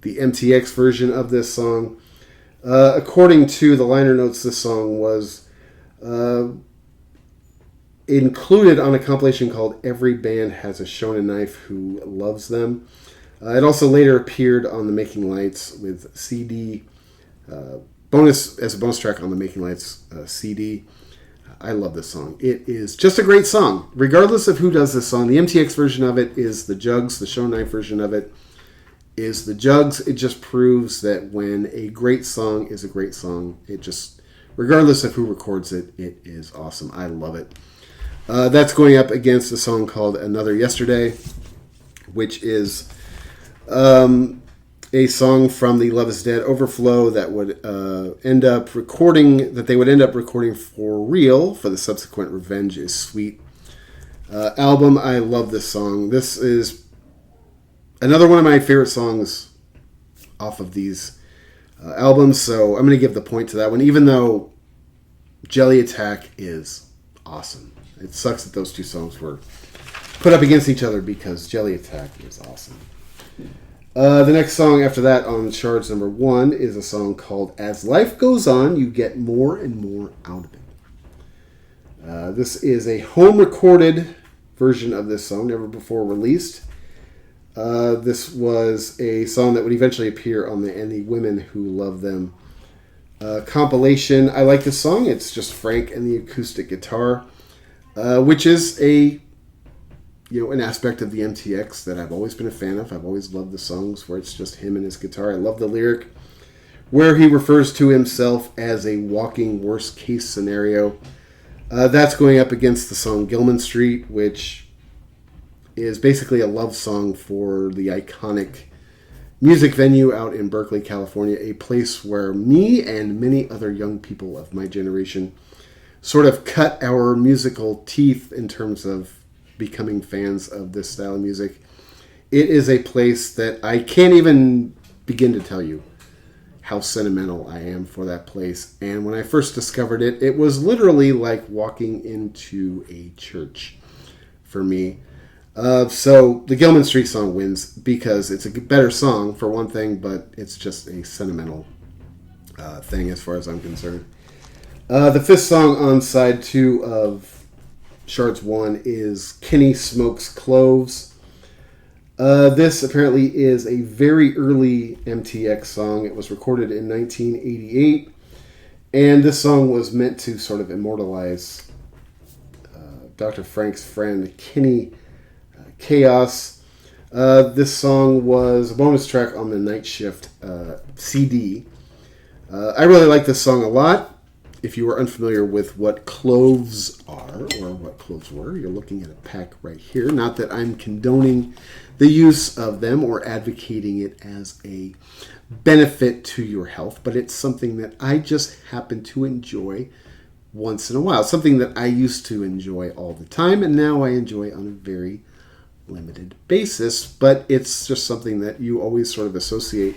[SPEAKER 2] the MTX version of this song. According to the liner notes, this song was included on a compilation called Every Band Has a Shonen Knife Who Loves Them. It also later appeared on the Making Lights with CD bonus as a bonus track on the Making Lights CD. I love this song. It is just a great song, regardless of who does this song. The MTX version of it is the Jugs. The Shonen Knife version of it is the Jugs. It just proves that when a great song is a great song, it just, regardless of who records it, it is awesome. I love it. That's going up against a song called Another Yesterday, which is a song from the Love is Dead Overflow that would end up recording for real for the subsequent Revenge is Sweet album. I love this song. This is another one of my favorite songs off of these albums, so I'm going to give the point to that one, even though Jelly Attack is awesome. It sucks that those two songs were put up against each other because Jelly Attack is awesome. The next song after that on Shards number 1 is a song called As Life Goes On, You Get More and More Out of It. This is a home-recorded version of this song, never before released. This was a song that would eventually appear on the And the Women Who Love Them compilation. I like this song. It's just Frank and the acoustic guitar, which is an aspect of the MTX that I've always been a fan of. I've always loved the songs where it's just him and his guitar. I love the lyric where he refers to himself as a walking worst case scenario. That's going up against the song Gilman Street, which is basically a love song for the iconic music venue out in Berkeley, California, a place where me and many other young people of my generation sort of cut our musical teeth in terms of becoming fans of this style of music. It is a place that I can't even begin to tell you how sentimental I am for that place. And when I first discovered it, it was literally like walking into a church for me. So the Gilman Street song wins because it's a better song for one thing, but it's just a sentimental thing as far as I'm concerned. The fifth song on side 2 of Shards 1 is Kenny Smokes Cloves. This apparently is a very early MTX song. It was recorded in 1988, and this song was meant to sort of immortalize Dr. Frank's friend Kenny Chaos. This song was a bonus track on the Night Shift CD. I really like this song a lot. If you are unfamiliar with what cloves are, or what cloves were, you're looking at a pack right here. Not that I'm condoning the use of them or advocating it as a benefit to your health, but it's something that I just happen to enjoy once in a while. Something that I used to enjoy all the time, and now I enjoy on a very limited basis, but it's just something that you always sort of associate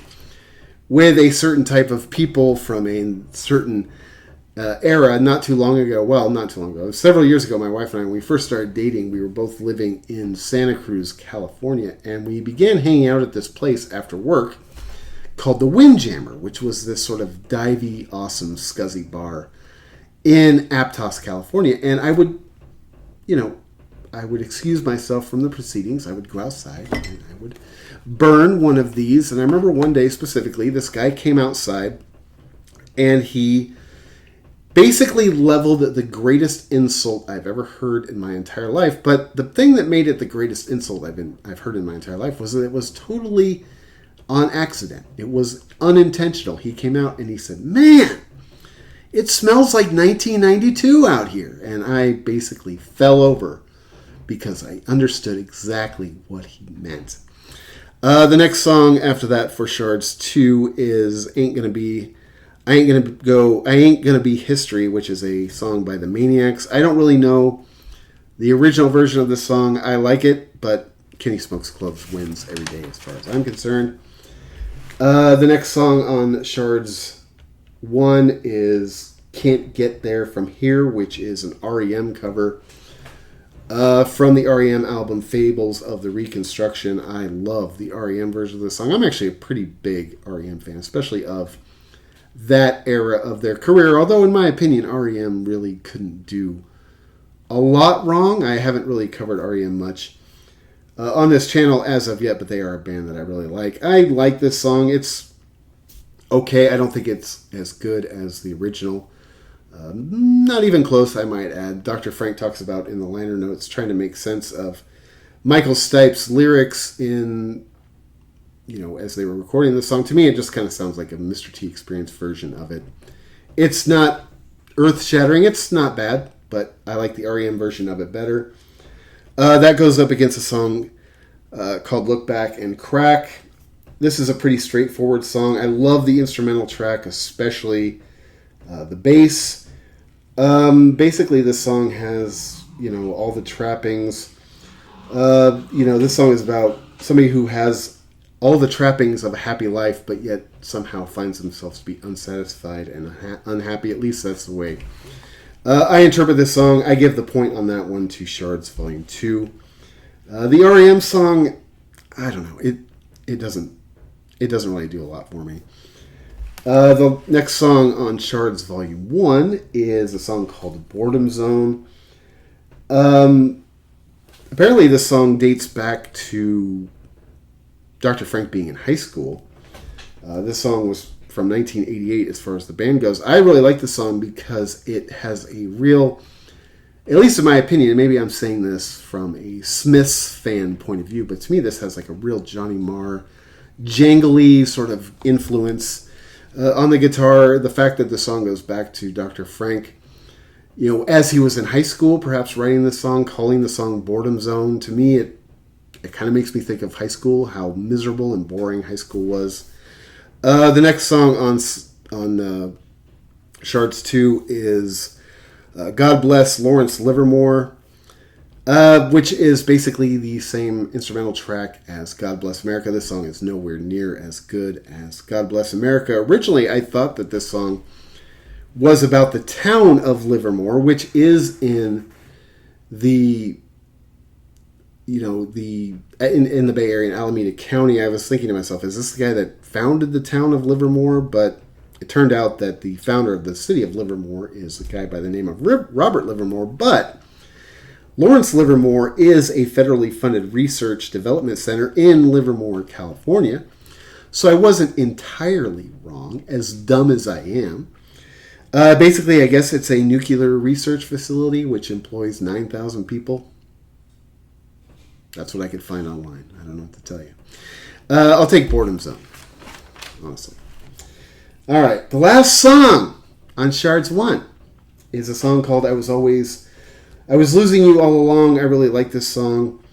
[SPEAKER 2] with a certain type of people from a certain era. Not too long ago, several years ago, my wife and I, when we first started dating, we were both living in Santa Cruz, California, and we began hanging out at this place after work called the Windjammer, which was this sort of divey, awesome, scuzzy bar in Aptos, California. And I would excuse myself from the proceedings. I would go outside and I would burn one of these. And I remember one day specifically, this guy came outside and he basically leveled the greatest insult I've ever heard in my entire life. But the thing that made it the greatest insult I've heard in my entire life was that it was totally on accident. It was unintentional. He came out and he said, "Man, it smells like 1992 out here." And I basically fell over because I understood exactly what he meant. The next song after that for Shards 2 is I Ain't Gonna Be History, which is a song by the Maniacs. I don't really know the original version of this song. I like it, but Kenny Smokes Cloves wins every day as far as I'm concerned. The next song on Shards 1 is Can't Get There From Here, which is an REM cover from the REM album Fables of the Reconstruction. I love the REM version of this song. I'm actually a pretty big REM fan, especially of that era of their career, although in my opinion REM really couldn't do a lot wrong. I haven't really covered REM much on this channel as of yet, but they are a band that I really like. I like this song. It's okay. I don't think it's as good as the original. Not even close, I might add. Dr. Frank talks about in the liner notes trying to make sense of Michael Stipe's lyrics in, as they were recording the song. To me, it just kind of sounds like a Mr. T Experience version of it. It's not earth-shattering. It's not bad, but I like the REM version of it better. That goes up against a song called Look Back and Crack. This is a pretty straightforward song. I love the instrumental track, especially the bass. Basically, this song has, all the trappings. This song is about somebody who has all the trappings of a happy life, but yet somehow finds themselves to be unsatisfied and unhappy. At least that's the way I interpret this song. I give the point on that one to Shards Volume 2. The REM song, I don't know. It doesn't really do a lot for me. The next song on Shards Volume 1 is a song called Boredom Zone. Apparently this song dates back to Dr. Frank being in high school. This song was from 1988 as far as the band goes. I really like the song because it has a real, at least in my opinion, and maybe I'm saying this from a Smiths fan point of view, but to me this has like a real Johnny Marr, jangly sort of influence on the guitar. The fact that the song goes back to Dr. Frank, as he was in high school, perhaps writing this song, calling the song Boredom Zone, to me it kind of makes me think of high school, how miserable and boring high school was. The next song on Shards 2 is God Bless Lawrence Livermore. which is basically the same instrumental track as God Bless America. This song is nowhere near as good as God Bless America. Originally, I thought that this song was about the town of Livermore, which is in the in the Bay Area in Alameda County. I was thinking to myself, is this the guy that founded the town of Livermore? But it turned out that the founder of the city of Livermore is a guy by the name of Robert Livermore. But Lawrence Livermore is a federally funded research development center in Livermore, California. So I wasn't entirely wrong, as dumb as I am. Basically, I guess it's a nuclear research facility which employs 9,000 people. That's what I could find online. I don't know what to tell you. I'll take Boredom Zone, honestly. All right, the last song on Shards 1 is a song called I Was Losing You All Along. I really like this song.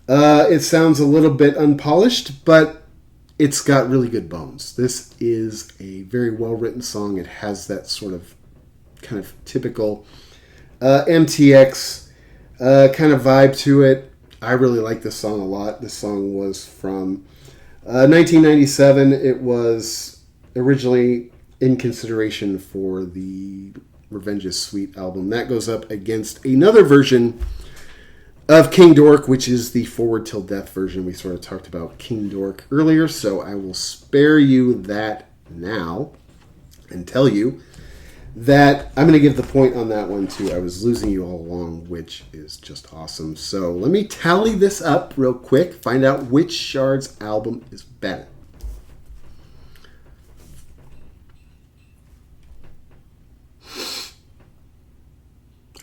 [SPEAKER 2] It sounds a little bit unpolished, but it's got really good bones. This is a very well-written song. It has that sort of kind of typical MTX kind of vibe to it. I really like this song a lot. This song was from 1997. It was originally in consideration for the Revenge is Sweet album. That goes up against another version of King Dork, which is the Forward Till Death version. We sort of talked about King Dork earlier, so I will spare you that now and tell you that I'm going to give the point on that one to I Was Losing You All Along, which is just awesome. So let me tally this up real quick, find out which Shards album is better.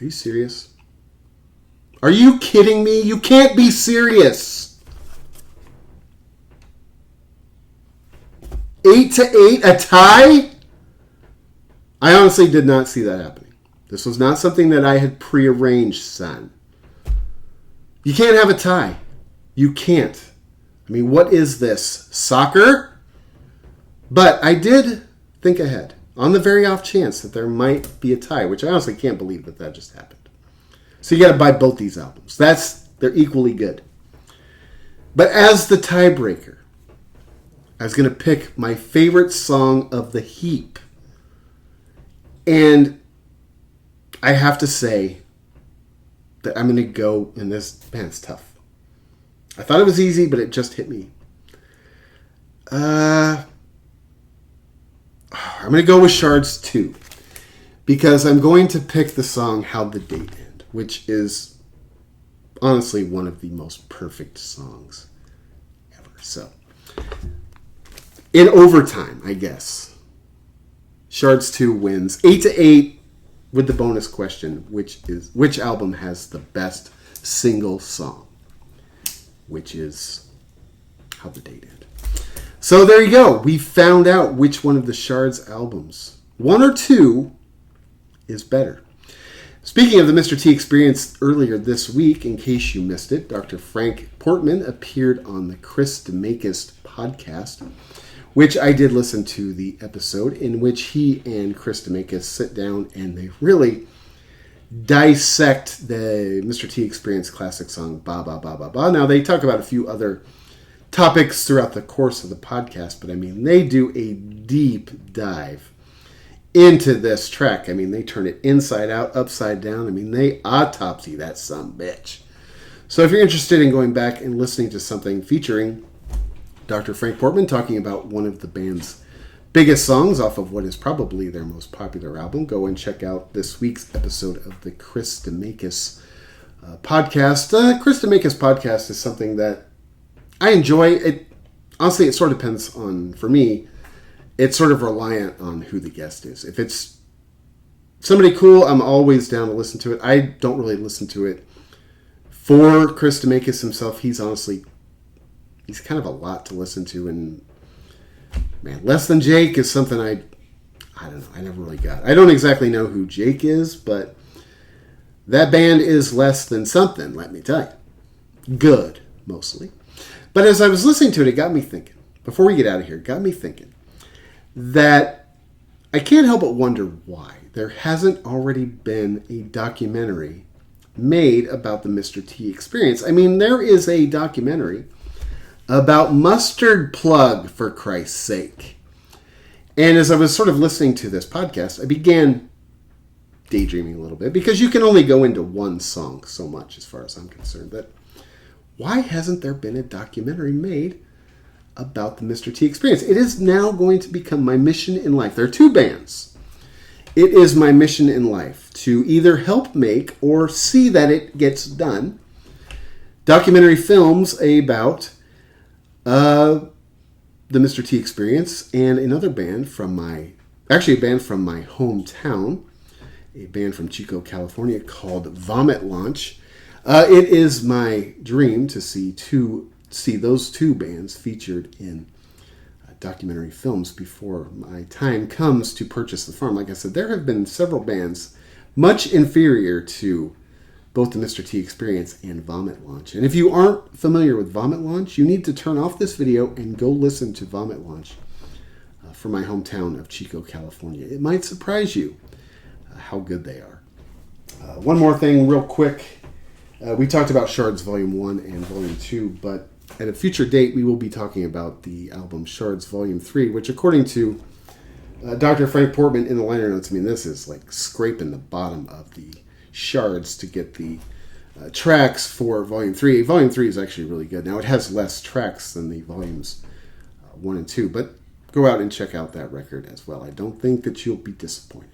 [SPEAKER 2] Are you serious? Are you kidding me? You can't be serious. 8-8, a tie? I honestly did not see that happening. This was not something that I had prearranged, son. You can't have a tie. You can't. I mean, what is this? Soccer? But I did think ahead on the very off chance that there might be a tie, which I honestly can't believe that just happened. So you got to buy both these albums. They're equally good. But as the tiebreaker, I was going to pick my favorite song of the heap. And I have to say that I'm going to go in this. Man, it's tough. I thought it was easy, but it just hit me. I'm going to go with Shards 2. Because I'm going to pick the song How'd the Date End, which is honestly one of the most perfect songs ever. So, in overtime, I guess, Shards 2 wins 8-8 with the bonus question, which album has the best single song, which is How'd the Date End. So there you go. We found out which one of the Shards albums, one or two, is better. Speaking of the Mr. T experience earlier this week, in case you missed it, Dr. Frank Portman appeared on the Chris DeMakis podcast, which I did listen to the episode in which he and Chris DeMakis sit down and they really dissect the Mr. T Experience classic song, Ba Ba Ba Ba Ba. Now, they talk about a few other topics throughout the course of the podcast, but I mean, they do a deep dive into this track. I mean, they turn it inside out, upside down. I mean, they autopsy that sumbitch. So if you're interested in going back and listening to something featuring Dr. Frank Portman talking about one of the band's biggest songs off of what is probably their most popular album, go and check out this week's episode of the Chris DeMakis podcast. Chris DeMakis podcast is something that I enjoy. It honestly, it sort of depends on, for me, it's sort of reliant on who the guest is. If it's somebody cool, I'm always down to listen to it. I don't really listen to it for Chris DeMakis himself. He's kind of a lot to listen to, and man, Less Than Jake is something I don't know. I never really got. I don't exactly know who Jake is, but that band is less than something, let me tell you. Good, mostly. But as I was listening to it, it got me thinking, before we get out of here, it got me thinking that I can't help but wonder why there hasn't already been a documentary made about the Mr. T experience. I mean, there is a documentary about Mustard Plug, for Christ's sake. And as I was sort of listening to this podcast, I began daydreaming a little bit, because you can only go into one song so much as far as I'm concerned. But why hasn't there been a documentary made about the Mr. T experience? It is now going to become my mission in life. There are two bands. It is my mission in life to either help make or see that it gets done documentary films about the Mr. T experience, and another band from my hometown, a band from Chico, California called Vomit Launch. It is my dream to see those two bands featured in documentary films before my time comes to purchase the farm. Like I said, there have been several bands much inferior to both the Mr. T experience and Vomit Launch. And if you aren't familiar with Vomit Launch, you need to turn off this video and go listen to Vomit Launch from my hometown of Chico, California. It might surprise you how good they are. One more thing real quick. We talked about Shards Volume 1 and Volume 2, but at a future date, we will be talking about the album Shards Volume 3, which, according to Dr. Frank Portman in the liner notes, I mean, this is like scraping the bottom of the shards to get the tracks for Volume 3. Volume 3 is actually really good. Now, it has less tracks than the Volumes 1 and 2, but go out and check out that record as well. I don't think that you'll be disappointed.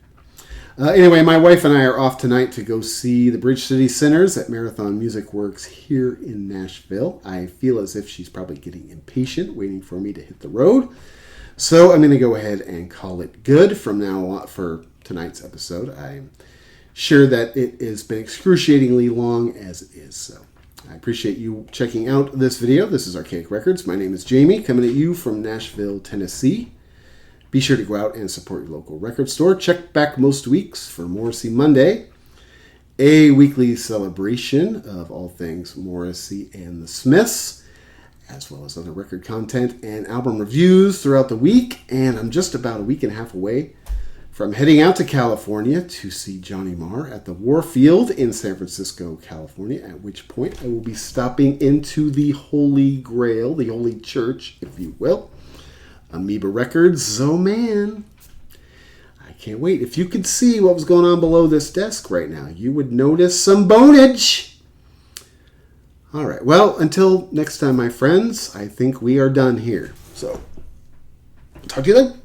[SPEAKER 2] Anyway, my wife and I are off tonight to go see the Bridge City Sinners at Marathon Music Works here in Nashville. I feel as if she's probably getting impatient, waiting for me to hit the road. So I'm going to go ahead and call it good from now on for tonight's episode. I'm sure that it has been excruciatingly long as it is. So I appreciate you checking out this video. This is Archaic Records. My name is Jamie, coming at you from Nashville, Tennessee. Be sure to go out and support your local record store. Check back most weeks for Morrissey Monday, a weekly celebration of all things Morrissey and the Smiths, as well as other record content and album reviews throughout the week. And I'm just about a week and a half away from heading out to California to see Johnny Marr at the Warfield in San Francisco, California, at which point I will be stopping into the Holy Grail, the Holy Church, if you will, Amoeba Records. Oh man, I can't wait. If you could see what was going on below this desk right now, you would notice some bonage. All right, well, until next time, my friends, I think we are done here. So, talk to you then.